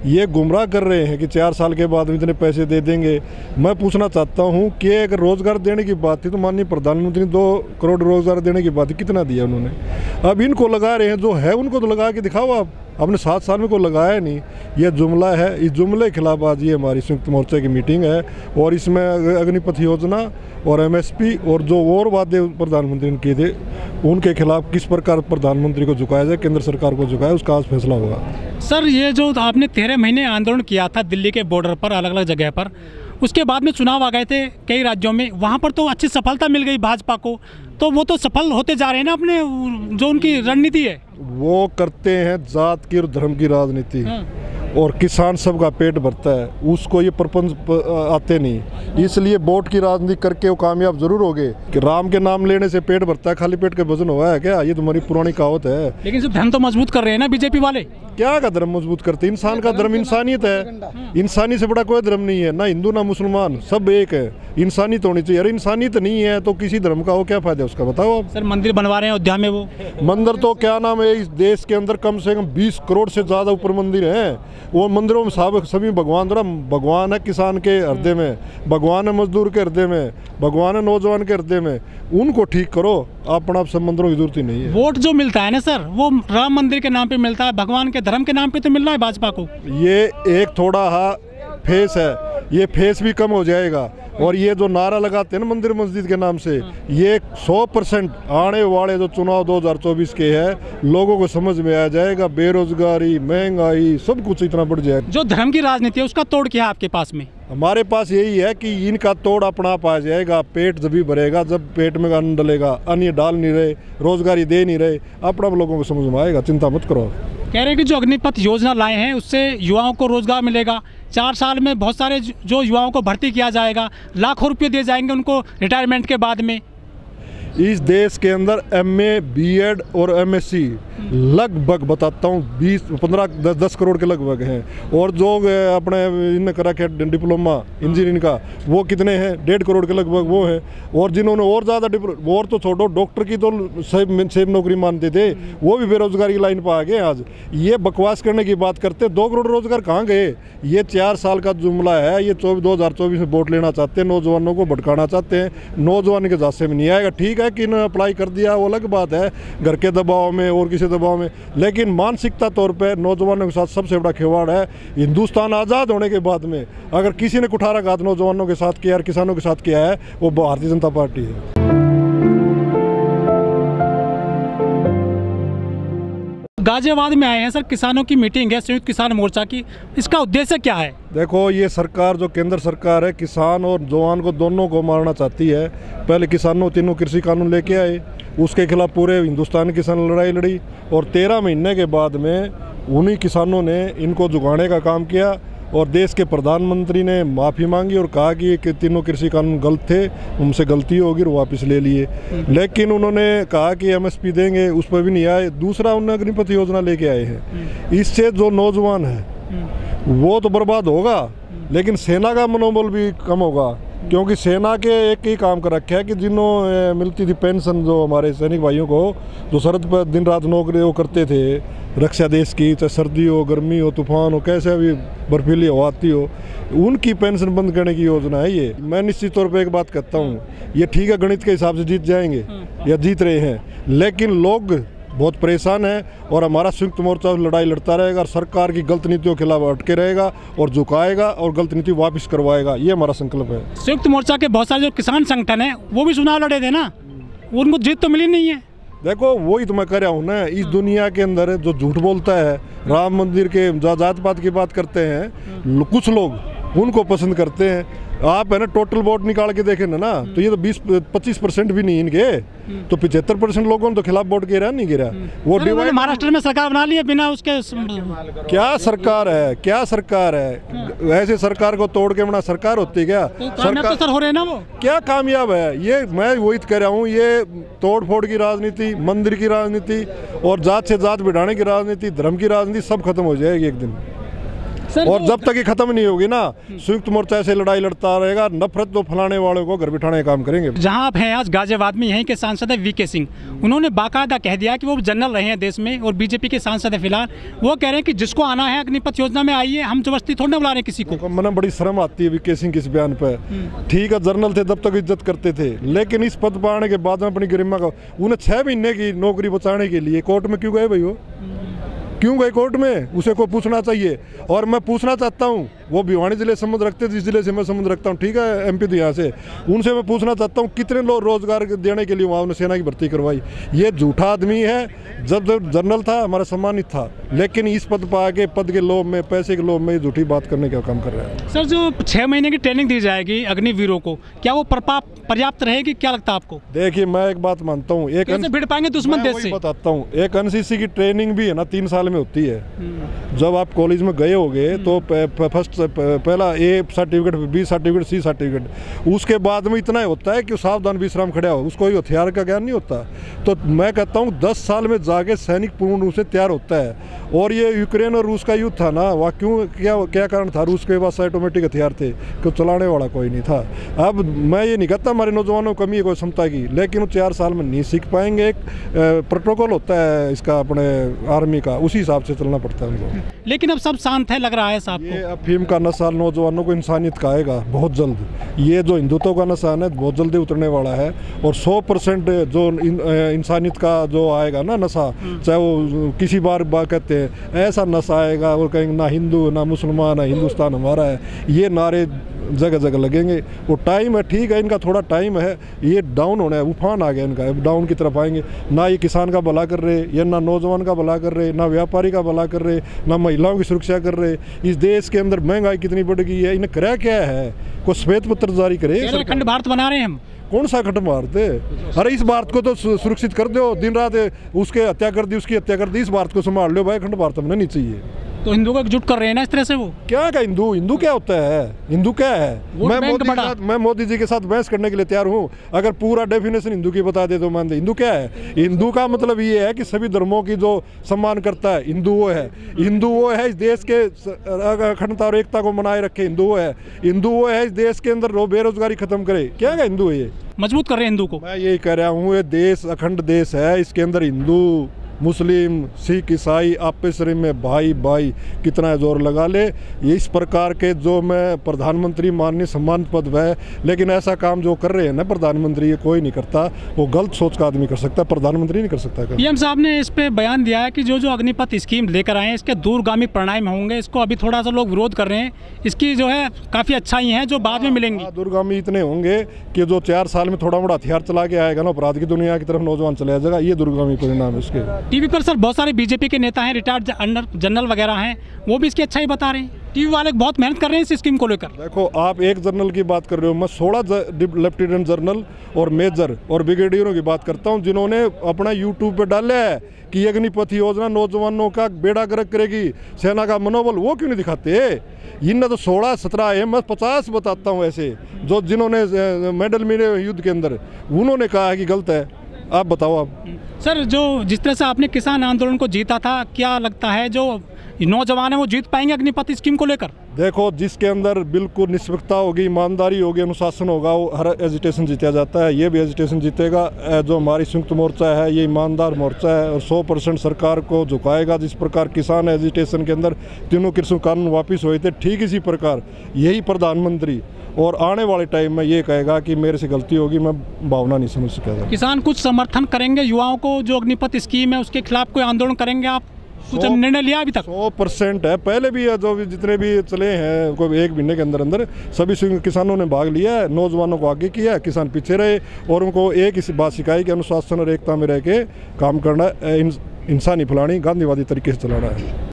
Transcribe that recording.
ये गुमराह कर रहे हैं कि 4 साल के बाद इतने पैसे दे देंगे। मैं पूछना चाहता हूँ कि अगर रोज़गार देने की बात थी तो माननीय प्रधानमंत्री ने 2 करोड़ रोज़गार देने की बात थी, कितना दिया उन्होंने? अब इनको लगा रहे हैं, जो है उनको तो लगा के दिखाओ आप। आपने 7 साल में कोई लगाया नहीं। यह जुमला है, इस जुमले के खिलाफ आज ये हमारी संयुक्त मोर्चा की मीटिंग है और इसमें अग्निपथ योजना और MSP और जो और वादे प्रधानमंत्री ने किए थे उनके खिलाफ किस प्रकार प्रधानमंत्री को झुकाया जाए, केंद्र सरकार को झुकाया, उसका आज फैसला होगा। सर, ये जो आपने 13 महीने आंदोलन किया था दिल्ली के बॉर्डर पर अलग अलग जगह पर, उसके बाद में चुनाव आ गए थे कई राज्यों में, वहाँ पर तो अच्छी सफलता मिल गई भाजपा को, तो वो तो सफल होते जा रहे हैं ना अपने जो उनकी रणनीति है। वो करते हैं जात की और धर्म की राजनीति और किसान सबका पेट भरता है, उसको ये प्रपंच आते नहीं, इसलिए वोट की राजनीति करके वो कामयाब जरूर हो गए। कि राम के नाम लेने से पेट भरता है, खाली पेट का वजन हुआ है क्या? ये तुम्हारी पुरानी कहावत है। लेकिन सिर्फ धर्म तो मजबूत कर रहे हैं ना बीजेपी वाले। क्या का धर्म मजबूत करते? इंसान का धर्म इंसानियत है। इंसानी से बड़ा कोई धर्म नहीं है, ना हिंदू ना मुसलमान, सब एक है। इंसानियत होनी चाहिए। अरे इंसानियत नहीं है तो किसी धर्म का हो क्या फायदा उसका, बताओ आप। सर, मंदिर बनवा रहे हैं अयोध्या में, वो मंदिर तो क्या नाम है, इस देश के अंदर कम से कम 20 करोड़ से ज़्यादा ऊपर मंदिर हैं। वो मंदिरों में सभी भगवान, थोड़ा भगवान है किसान के हृदय में, भगवान है मजदूर के हृदय में, भगवान है नौजवान के हृदय में। उनको ठीक करो, अपना सब मंदिरों की जरूरत ही नहीं है। वोट जो मिलता है ना सर, वो राम मंदिर के नाम पे मिलता है, भगवान के धर्म के नाम पे तो मिल रहा है भाजपा को। ये एक थोड़ा फेस है, ये फेस भी कम हो जाएगा। और ये जो नारा लगाते हैं ना मंदिर मस्जिद के नाम से, ये 100% आने वाले जो चुनाव 2024 के हैं लोगों को समझ में आ जाएगा। बेरोजगारी, महंगाई, सब कुछ इतना बढ़ जाएगा। जो धर्म की राजनीति है उसका तोड़ क्या है आपके पास में? हमारे पास यही है कि इनका तोड़ अपना आप आ जाएगा। पेट जब भी भरेगा, जब पेट में अन्न डलेगा। अन्न डाल नहीं रहे, रोजगारी दे नहीं रहे, अपना लोगों को समझ में आएगा, चिंता मत करो। कह रहे हैं कि जो अग्निपथ योजना लाए हैं उससे युवाओं को रोजगार मिलेगा। 4 साल में बहुत सारे जो युवाओं को भर्ती किया जाएगा, लाखों रुपये दिए जाएंगे उनको रिटायरमेंट के बाद में। इस देश के अंदर MA, BEd और MSc लगभग बताता हूँ 10 करोड़ के लगभग हैं। और जो अपने इनने करा के डिप्लोमा इंजीनियरिंग का वो कितने हैं? 1.5 करोड़ के लगभग वो है। और जिन्होंने और ज़्यादा और तो छोड़ो, डॉक्टर की तो सेब नौकरी मानते थे, वो भी बेरोजगारी की लाइन पर आ गए। आज ये बकवास करने की बात करते, 2 करोड़ रोजगार कहाँ गए? ये 4 साल का जुमला है। ये 2024 में वोट लेना चाहते हैं, नौजवानों को भटकाना चाहते हैं। नौजवान के झांसे में नहीं आएगा। ठीक है कि इन्होंने अप्लाई कर दिया, वो अलग बात है, घर के दबाव में और किसी दबाव में, लेकिन मानसिकता तौर पे नौजवानों के साथ सबसे बड़ा खिलवाड़ है। हिंदुस्तान आज़ाद होने के बाद में अगर किसी ने कुठाराघात नौजवानों के साथ किया और किसानों के साथ किया है, वो भारतीय जनता पार्टी है। गाजियाबाद में आए हैं सर, किसानों की मीटिंग है संयुक्त किसान मोर्चा की, इसका उद्देश्य क्या है? देखो, ये सरकार जो केंद्र सरकार है किसान और जवान को दोनों को मारना चाहती है। पहले किसानों तीनों कृषि कानून लेके आए, उसके खिलाफ पूरे हिंदुस्तान किसान लड़ाई लड़ी और 13 महीने के बाद में उन्हीं किसानों ने इनको जुगाड़ने का काम किया और देश के प्रधानमंत्री ने माफ़ी मांगी और कहा कि तीनों कृषि कानून गलत थे, उनसे गलती होगी और वापस ले लिए। लेकिन उन्होंने कहा कि MSP देंगे, उस पर भी नहीं आए। दूसरा, उन्होंने अग्निपथ योजना लेके आए हैं। इससे जो नौजवान है वो तो बर्बाद होगा, लेकिन सेना का मनोबल भी कम होगा। क्योंकि सेना के एक ही काम कर रखा है कि जिन्हों मिलती थी पेंशन, जो हमारे सैनिक भाइयों को जो सरहद पर दिन रात नौकरी वो करते थे रक्षा देश की, चाहे सर्दी हो, गर्मी हो, तूफान हो, कैसे भी बर्फीली हवा आती हो, उनकी पेंशन बंद करने की योजना है ये। मैं निश्चित तौर पे एक बात कहता हूँ, ये ठीक है गणित के हिसाब से जीत जाएंगे या जीत रहे हैं, लेकिन लोग बहुत परेशान है और हमारा संयुक्त मोर्चा लड़ाई लड़ता रहेगा और सरकार की गलत नीतियों के खिलाफ अटके रहेगा और झुकाएगा और गलत नीति वापस करवाएगा। ये हमारा संकल्प है। संयुक्त मोर्चा के बहुत सारे जो किसान संगठन है वो भी चुनाव लड़े थे ना, उनको जीत तो मिली नहीं है। देखो, वही तो मैं कह रहा हूँ ना, इस दुनिया के अंदर जो झूठ बोलता है, राम मंदिर के जात पात की बात करते हैं कुछ लोग, उनको पसंद करते हैं। आप है ना टोटल वोट निकाल के देखें ना, तो ये तो 20-25% भी नहीं इनके, तो 75% लोगों ने तो खिलाफ वोट गिरा नहीं गिरा। वो डिवाइड महाराष्ट्र में सरकार बना ली है बिना उसके। क्या सरकार है, क्या सरकार है? ऐसे सरकार को तोड़ के बना सरकार होती है क्या? सरकार तो हो रहे हैं ना, वो क्या कामयाब है? ये मैं वही कह रहा हूँ, ये तोड़ फोड़ की राजनीति, मंदिर की राजनीति और जात से जात बिठाने की राजनीति, धर्म की राजनीति सब खत्म हो जाएगी एक दिन। और जब तक ये खत्म नहीं होगी ना, संयुक्त मोर्चा ऐसे लड़ाई लड़ता रहेगा, नफरत तो फैलाने वालों को घर बिठाने का काम करेंगे। जहां आप हैं आज गाजियाबाद में, यहीं के सांसद है वीके सिंह, उन्होंने बाकायदा कह दिया कि वो जनरल रहे हैं देश में और बीजेपी के सांसद है फिलहाल। वो कह रहे हैं कि जिसको आना है अग्निपथ योजना में आइए, हम जबरदस्ती थोड़ी ना बुला रहे किसी को। मैंने बड़ी शर्म आती है वीके सिंह के इस बयान पे। ठीक है, जनरल थे तब तक इज्जत करते थे, लेकिन इस पद पर आने के बाद में अपनी गरिमा का, उन्हें 6 महीने की नौकरी बचाने के लिए कोर्ट में क्यों गए भाई? वो क्यों गए कोर्ट में? उसे को पूछना चाहिए। और मैं पूछना चाहता हूँ, वो भिवानी जिले से संबंध रखते, जिस जिले से मैं संबंध रखता हूँ, ठीक है, एमपी तो यहाँ से, उनसे मैं पूछना चाहता हूँ कितने लोग रोजगार देने के लिए वहाँ उन्होंने सेना की भर्ती करवाई? ये झूठा आदमी है। जब जनरल था हमारा सम्मानित था, लेकिन इस पद पर आके पद के लोभ में, पैसे के लोभ में ये झूठी बात करने का काम कर रहा है। सर, जो 6 महीने की ट्रेनिंग दी जाएगी अग्निवीरों को, क्या वो पर्याप्त रहेगी? क्या लगता है आपको? देखिए, मैं एक बात मानता हूँ, एक कैसे भिड़ पाएंगे दुश्मन देश से? बताता हूँ, एक एनसीसी की ट्रेनिंग भी है ना 3 साल में होती है। जब आप कॉलेज में गए होगे तो फर्स्ट पहला A certificate, B certificate, C certificate, उसके बाद में इतना ही होता है कि सावधान विश्राम खड़ा हो, उसको हथियार का ज्ञान नहीं होता। तो मैं कहता हूँ 10 साल में जाके सैनिक पूर्ण रूप से तैयार होता है। और ये यूक्रेन और रूस का युद्ध था ना, वह क्यों, क्या कारण था? रूस के पास ऑटोमेटिक हथियार थे, क्यों चलाने वाला कोई नहीं था। अब मैं ये नहीं कहता हमारे नौजवानों को कमी है कोई क्षमता की, लेकिन वो 4 साल में नहीं सीख पाएंगे। एक प्रोटोकॉल होता है इसका अपने आर्मी का, उसी हिसाब से चलना पड़ता है उनको। लेकिन अब सब शांत है लग रहा है साहब को। ये अफीम का नशा नौजवानों को इंसानियत का आएगा बहुत जल्द। ये जो हिंदुत्व का नशा है बहुत जल्दी उतरने वाला है। और 100% जो इंसानियत का जो आएगा ना नशा, चाहे वो किसी बार कहते हैं ऐसा नशा आएगा और कहेंगे ना हिंदू ना मुसलमान ना हिंदुस्तान हमारा है, ये नारे जगह जगह लगेंगे। वो टाइम है, ठीक है, इनका थोड़ा टाइम है, ये डाउन होना है, उफान आ गया इनका, डाउन की तरफ आएंगे। ना ये किसान का भला कर रहे, या ना नौजवान का भला कर रहे, ना व्यापारी का भला कर रहे, ना महिलाओं की सुरक्षा कर रहे। इस देश के अंदर महंगाई कितनी बढ़ गई है, इन्हें करा क्या है? कोई श्वेत पत्र जारी करे? अखंड भारत बना रहे हैं हम। कौन सा अखंड भारत है? अरे इस भारत को तो सुरक्षित कर दो, दिन रात उसके हत्या कर दी, उसकी हत्या कर दी, इस भारत को संभाल लो भाई। अखंड भारत हमने नहीं चाहिए। तो हिंदू को एकजुट कर रहे हैं ना इस तरह से। वो क्या का हिंदू? हिंदू क्या होता है? हिंदू क्या है? मैं मोदी जी के साथ बहस करने के लिए तैयार हूँ। अगर पूरा डेफिनेशन हिंदू की बता दे तो मान दे। हिंदू क्या है? हिंदू का मतलब ये है कि सभी धर्मों की जो सम्मान करता है, हिंदू वो है। हिंदू वो है इस देश के अखंडता और एकता को बनाए रखे, हिंदू वो है। हिंदू वो है इस देश के अंदर बेरोजगारी खत्म करे। क्या का हिंदू है? ये मजबूत कर रहे हैं हिंदू को। मैं यही कह रहा हूँ, ये देश अखंड देश है, इसके अंदर हिंदू मुस्लिम सिख ईसाई आपस में भाई भाई कितना जोर लगा ले। ये इस प्रकार के जो मैं प्रधानमंत्री माननीय सम्मान पद है, लेकिन ऐसा काम जो कर रहे हैं ना प्रधानमंत्री, ये कोई नहीं करता। वो गलत सोच का आदमी कर सकता है, प्रधानमंत्री नहीं कर सकता। पीएम साहब ने इस पे बयान दिया है कि जो अग्निपथ स्कीम लेकर आए हैं इसके दूरगामी परिणाम होंगे। इसको अभी थोड़ा सा लोग विरोध कर रहे हैं। इसकी जो है काफ़ी अच्छाई हैं जो बाद में मिलेंगी। दूरगामी इतने होंगे कि जो 4 साल में थोड़ा मोड़ा हथियार चला के आएगा ना, अपराध की दुनिया की तरफ नौजवान चला जाएगा। ये दूरगामी परिणाम है इसके। टीवी पर सर बहुत सारे बीजेपी के नेता हैं, रिटायर्ड जनरल वगैरह हैं, वो भी इसकी अच्छाई बता रहे हैं। टीवी वाले बहुत मेहनत कर रहे हैं इस स्कीम को लेकर। देखो, आप एक जनरल की बात कर रहे हो, मैं 16 लेफ्टिनेंट जनरल और मेजर और ब्रिगेडियरों की बात करता हूं, जिन्होंने अपना यूट्यूब पे डाला है कि अग्निपथ योजना नौजवानों का बेड़ा गर्क करेगी, सेना का मनोबल। वो क्यों नहीं दिखाते? इनने तो 16-17 है, मैं 50 बताता हूँ ऐसे जो जिन्होंने मेडल मिले युद्ध के अंदर, उन्होंने कहा है कि गलत है। आप बताओ। आप सर, जो जिस तरह से आपने किसान आंदोलन को जीता था, क्या लगता है जो नौजवान है वो जीत पाएंगे अग्निपथ स्कीम को लेकर? देखो, जिसके अंदर बिल्कुल निष्पक्षता होगी, ईमानदारी होगी, अनुशासन होगा, वो हर एजिटेशन जीता जाता है। ये भी एजिटेशन जीतेगा। जो हमारी संयुक्त मोर्चा है ये ईमानदार मोर्चा है और 100% सरकार को झुकाएगा। जिस प्रकार किसान एजिटेशन के अंदर तीनों कृषि कानून वापस हुए थे, ठीक इसी प्रकार यही प्रधानमंत्री और आने वाले टाइम में ये कहेगा कि मेरे से गलती होगी, मैं भावना नहीं समझ सकेगा। किसान कुछ समर्थन करेंगे युवाओं को जो अग्निपथ स्कीम है उसके खिलाफ कोई आंदोलन करेंगे? आप कुछ निर्णय लिया अभी तक? 100% है। पहले भी जो जितने भी चले हैं कोई 1 महीने के अंदर अंदर सभी किसानों ने भाग लिया है, नौजवानों को आगे किया, किसान पीछे रहे और उनको एक ही बात सिखाई कि अनुशासन और एकता में रह के काम करना, इंसानी फैलानी, गांधीवादी तरीके से चलाना है।